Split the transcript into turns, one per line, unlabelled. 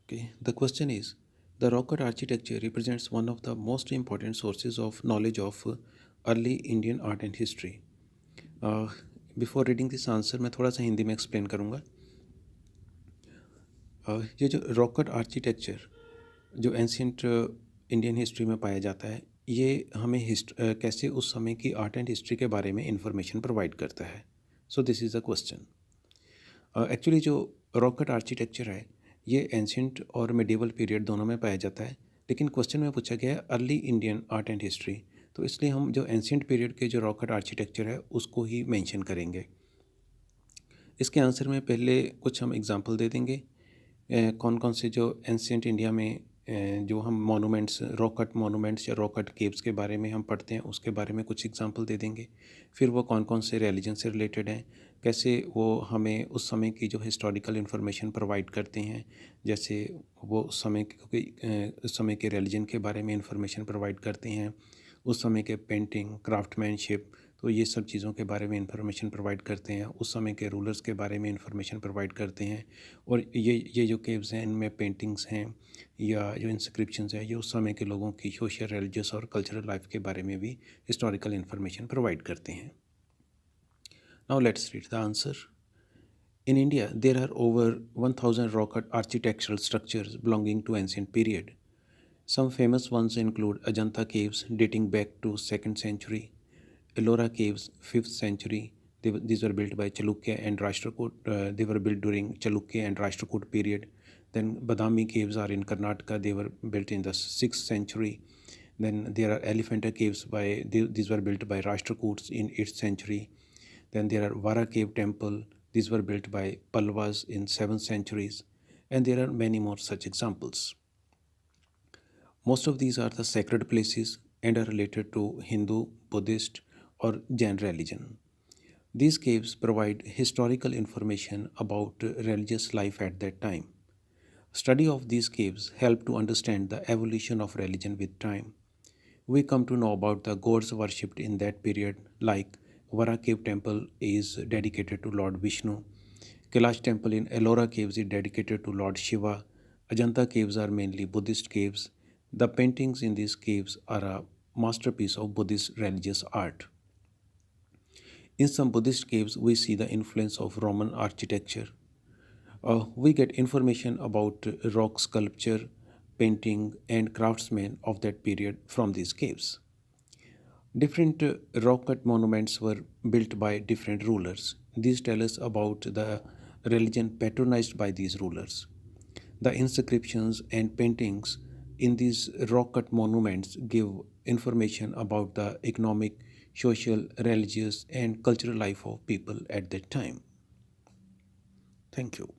Okay, the question is the rock cut architecture represents one of the most important sources of knowledge of early Indian art and history. Before reading this answer मैं थोड़ा सा हिंदी में explain करूँगा। ये जो rock cut architecture जो ancient Indian history में पाया जाता है, ये हमें कैसे उस समय की आर्ट एंड हिस्ट्री के बारे में इंफॉर्मेशन प्रोवाइड करता है। So this is a question. Actually जो रॉक कट आर्किटेक्चर है, ये एंशियंट और मिडिवल पीरियड दोनों में पाया जाता है, लेकिन क्वेश्चन में पूछा गया है early Indian art and history, तो इसलिए हम जो एंशियंट पीरियड के जो रॉक कट आर्किटेक्चर है उसको ही मेंशन करेंगे। इसके आंसर में पहले कुछ हम एग्जांपल दे देंगे कौन कौन से जो एंशियंट इंडिया में जो हम मोनूमेंट्स, रॉक कट मोनूमेंट्स या रॉक कट केव्स के बारे में हम पढ़ते हैं, उसके बारे में कुछ एग्जांपल दे देंगे। फिर वो कौन कौन से रिलीजन से रिलेटेड हैं, कैसे वो हमें उस समय की जो हिस्टोरिकल इन्फॉर्मेशन प्रोवाइड करते हैं, जैसे वो उस समय उस समय के रिलीजन के बारे में इंफॉर्मेशन प्रोवाइड करते हैं, उस समय के पेंटिंग, क्राफ्टमैनशिप, तो ये सब चीज़ों के बारे में इंफॉर्मेशन प्रोवाइड करते हैं। उस समय के रूलर्स के बारे में इंफॉर्मेशन प्रोवाइड करते हैं। और ये जो केव्स हैं, इनमें पेंटिंग्स हैं या जो इंस्क्रिप्शंस हैं, ये उस समय के लोगों की सोशल, रिलीजियस और कल्चरल लाइफ के बारे में भी हिस्टोरिकल इंफॉर्मेशन प्रोवाइड करते हैं। Now let's read the answer. In India, there are over 1000 rock cut architectural structures belonging to ancient period. Some famous ones include Ajanta caves dating back to 2nd century, Ellora caves 5th century. These were built by Chalukya and Rashtrakoot. They were built during Chalukya and Rashtrakoot period. Then Badami caves are in Karnataka. They were built in the 6th century. Then there are Elephanta caves these were built by Rashtrakuts in 8th century. Then there are Vara cave temple. These were built by Palwas in 7th centuries. And there are many more such examples. Most of these are the sacred places and are related to Hindu, Buddhist, or Jain religion. These caves provide historical information about religious life at that time. Study of these caves help to understand the evolution of religion with time. We come to know about the gods worshipped in that period, like Vara Cave Temple is dedicated to Lord Vishnu. Kailash Temple in Ellora Caves is dedicated to Lord Shiva. Ajanta caves are mainly Buddhist caves. The paintings in these caves are a masterpiece of Buddhist religious art. In some Buddhist caves, we see the influence of Roman architecture. We get information about rock sculpture, painting, and craftsmen of that period from these caves. Different rock cut monuments were built by different rulers. These tell us about the religion patronized by these rulers. The inscriptions and paintings in these rock cut monuments give information about the economic, social, religious, and cultural life of people at that time. Thank you.